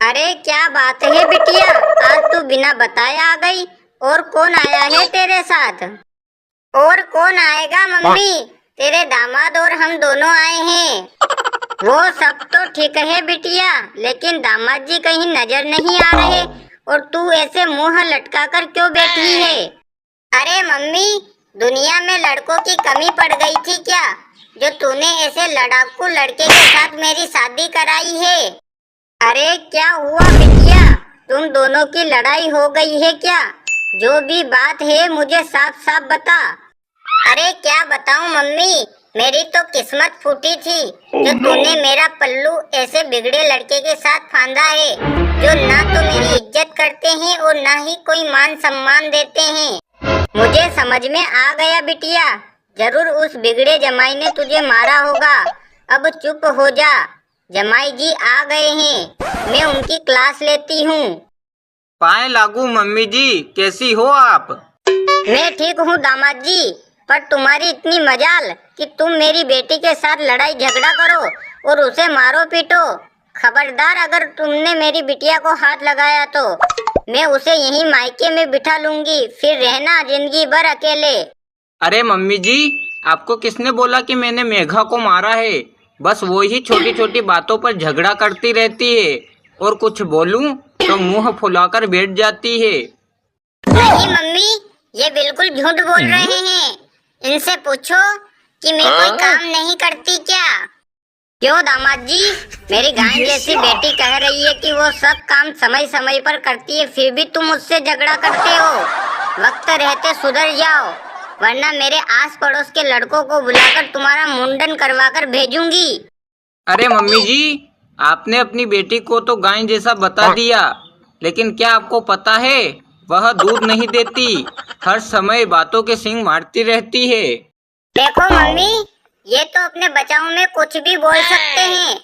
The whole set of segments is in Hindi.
अरे क्या बात है बिटिया, आज तू बिना बताए आ गई। और कौन आया है तेरे साथ? और कौन आएगा मम्मी, तेरे दामाद और हम दोनों आए हैं। वो सब तो ठीक है बिटिया, लेकिन दामाद जी कहीं नजर नहीं आ रहे और तू ऐसे मुंह लटका कर क्यों बैठी है? अरे मम्मी, दुनिया में लड़कों की कमी पड़ गई थी क्या, जो तूने ऐसे लड़ाकू लड़के के साथ मेरी शादी कराई है? अरे क्या हुआ बिटिया, तुम दोनों की लड़ाई हो गई है क्या? जो भी बात है मुझे साफ साफ बता। अरे क्या बताऊं मम्मी, मेरी तो किस्मत फूटी थी जो तूने मेरा पल्लू ऐसे बिगड़े लड़के के साथ फांदा है, जो ना तो मेरी इज्जत करते हैं और ना ही कोई मान सम्मान देते हैं। मुझे समझ में आ गया बिटिया, जरूर उस बिगड़े जमाई ने तुझे मारा होगा। अब चुप हो जा, जमाई जी आ गए हैं, मैं उनकी क्लास लेती हूँ। पाए लागू मम्मी जी, कैसी हो आप? मैं ठीक हूँ दामाद जी, पर तुम्हारी इतनी मजाल कि तुम मेरी बेटी के साथ लड़ाई झगड़ा करो और उसे मारो पीटो। खबरदार, अगर तुमने मेरी बिटिया को हाथ लगाया तो मैं उसे यहीं मायके में बिठा लूंगी, फिर रहना जिंदगी भर अकेले। अरे मम्मी जी, आपको किसने बोला कि मैंने मेघा को मारा है? बस वो ही छोटी छोटी बातों पर झगड़ा करती रहती है और कुछ बोलूं तो मुंह फुलाकर बैठ जाती है। नहीं मम्मी, ये बिल्कुल झूठ बोल रहे हैं। इनसे पूछो कि मैं कोई काम नहीं करती क्या? क्यों दामाद जी, मेरी गाय जैसी बेटी कह रही है कि वो सब काम समय समय पर करती है, फिर भी तुम मुझसे झगड़ा करते हो। वक्त रहते सुधर जाओ, वरना मेरे आस पड़ोस के लड़कों को बुलाकर तुम्हारा मुंडन करवाकर भेजूंगी। अरे मम्मी जी, आपने अपनी बेटी को तो गाय जैसा बता दिया, लेकिन क्या आपको पता है वह दूध नहीं देती, हर समय बातों के सींग मारती रहती है। देखो मम्मी, ये तो अपने बचाव में कुछ भी बोल सकते हैं,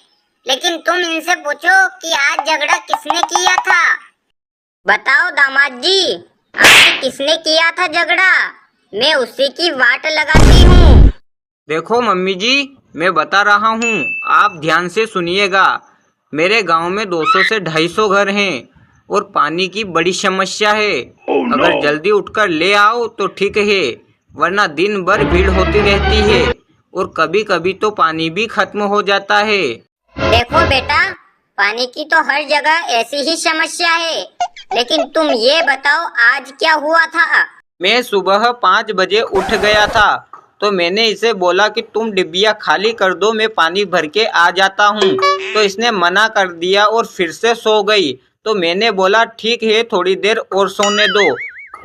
लेकिन तुम इनसे पूछो कि आज झगड़ा किसने किया था। बताओ दामाद जी, आज किसने किया था झगड़ा? मैं उसी की वाट लगाती हूँ। देखो मम्मी जी, मैं बता रहा हूँ, आप ध्यान से सुनिएगा। मेरे गांव में 200 से 250 घर हैं और पानी की बड़ी समस्या है। अगर जल्दी उठकर ले आओ तो ठीक है, वरना दिन भर भीड़ होती रहती है और कभी कभी तो पानी भी खत्म हो जाता है। देखो बेटा, पानी की तो हर जगह ऐसी ही समस्या है, लेकिन तुम ये बताओ आज क्या हुआ था? मैं सुबह 5 बजे उठ गया था, तो मैंने इसे बोला कि तुम डिब्बिया खाली कर दो, मैं पानी भर के आ जाता हूँ। तो इसने मना कर दिया और फिर से सो गई। तो मैंने बोला ठीक है, थोड़ी देर और सोने दो,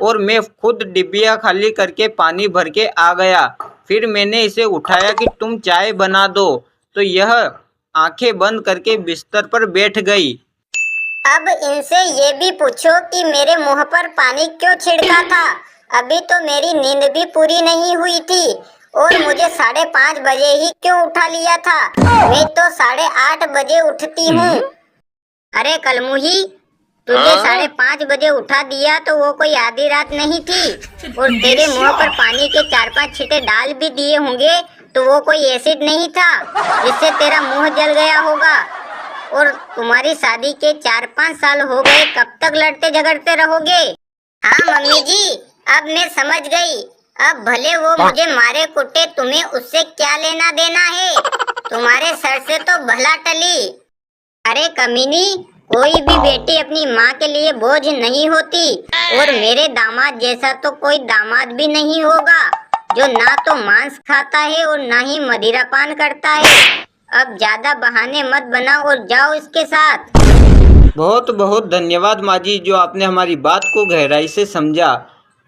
और मैं खुद डिब्बिया खाली करके पानी भर के आ गया। फिर मैंने इसे उठाया कि तुम चाय बना दो, तो यह आंखें बंद करके बिस्तर पर बैठ गई। अब इनसे ये भी पूछो कि मेरे मुंह पर पानी क्यों छिड़का था। अभी तो मेरी नींद भी पूरी नहीं हुई थी और मुझे 5:30 बजे ही क्यों उठा लिया था? मैं तो 8:30 बजे उठती हूँ। अरे कलमुही, तुझे 5:30 बजे उठा दिया तो वो कोई आधी रात नहीं थी, और तेरे मुंह पर पानी के 4-5 छींटे डाल भी दिए होंगे तो वो कोई एसिड नहीं था जिससे तेरा मुंह जल गया होगा। और तुम्हारी शादी के 4-5 साल हो गए, कब तक लड़ते झगड़ते रहोगे? हाँ मम्मी जी, अब मैं समझ गई। अब भले वो मुझे मारे कुटे, तुम्हें उससे क्या लेना देना है? तुम्हारे सर से तो भला टली। अरे कमीनी, कोई भी बेटी अपनी माँ के लिए बोझ नहीं होती, और मेरे दामाद जैसा तो कोई दामाद भी नहीं होगा जो ना तो मांस खाता है और ना ही मदिरा पान करता है। अब ज्यादा बहाने मत बनाओ और जाओ इसके साथ। बहुत बहुत धन्यवाद माँ जी, जो आपने हमारी बात को गहराई से समझा।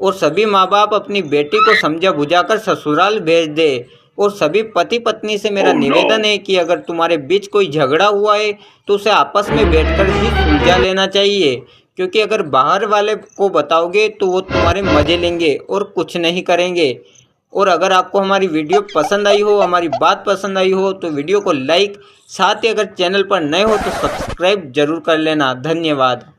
और सभी माँ बाप अपनी बेटी को समझा बुझाकर ससुराल भेज दे। और सभी पति पत्नी से मेरा निवेदन है कि अगर तुम्हारे बीच कोई झगड़ा हुआ है तो उसे आपस में बैठकर ही सुलझा लेना चाहिए, क्योंकि अगर बाहर वाले को बताओगे तो वो तुम्हारे मजे लेंगे और कुछ नहीं करेंगे। और अगर आपको हमारी वीडियो पसंद आई हो, हमारी बात पसंद आई हो, तो वीडियो को लाइक, साथ ही अगर चैनल पर नए हो तो सब्सक्राइब जरूर कर लेना। धन्यवाद।